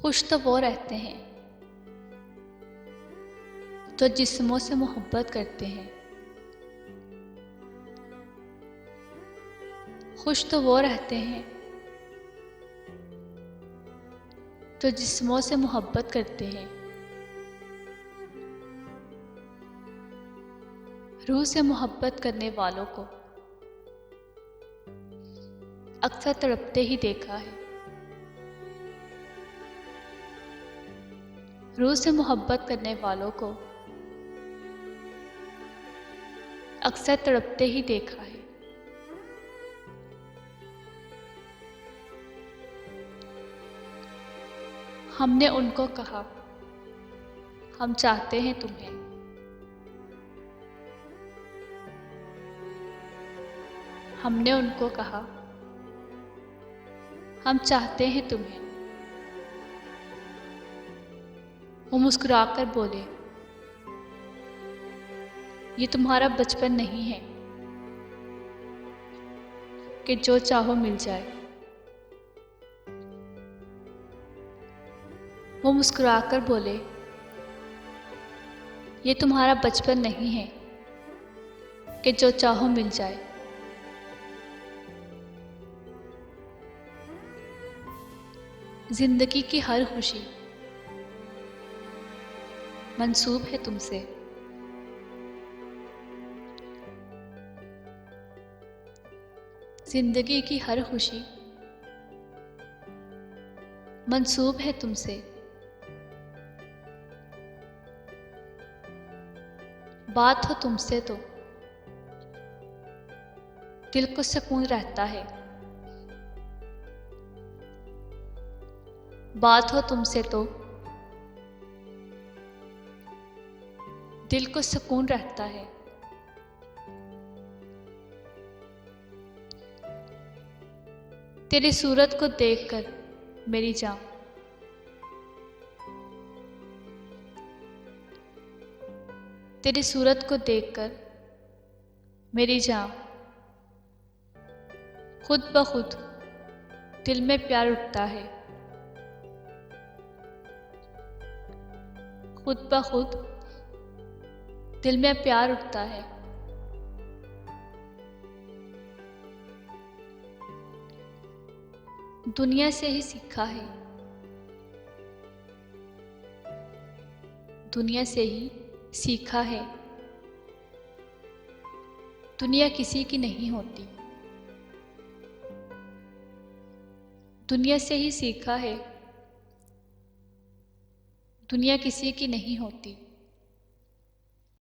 खुश तो वो रहते हैं जो जिस्मों से मोहब्बत करते हैं। खुश तो वो रहते हैं जो जिस्मों से मोहब्बत करते हैं। रूह से मोहब्बत करने वालों को अक्सर तड़पते ही देखा है। रूह से मोहब्बत करने वालों को अक्सर तड़पते ही देखा है। हमने उनको कहा, हम चाहते हैं तुम्हें। हमने उनको कहा, हम चाहते हैं तुम्हें। वो मुस्कुराकर बोले, ये तुम्हारा बचपन नहीं है कि जो चाहो मिल जाए। वो मुस्कुराकर बोले, ये तुम्हारा बचपन नहीं है कि जो चाहो मिल जाए। जिंदगी की हर खुशी मंसूब है तुमसे। जिंदगी की हर खुशी मंसूब है तुमसे। बात हो तुमसे तो दिल को सुकून रहता है। बात हो तुमसे तो दिल को सुकून रहता है। तेरी सूरत को देखकर मेरी जान तेरी सूरत को देखकर मेरी जान खुद ब खुद दिल में प्यार उठता है। खुद ब खुद दिल में प्यार उठता है। दुनिया से ही सीखा है, दुनिया से ही सीखा है। दुनिया किसी की नहीं होती। दुनिया से ही सीखा है, दुनिया किसी की नहीं होती।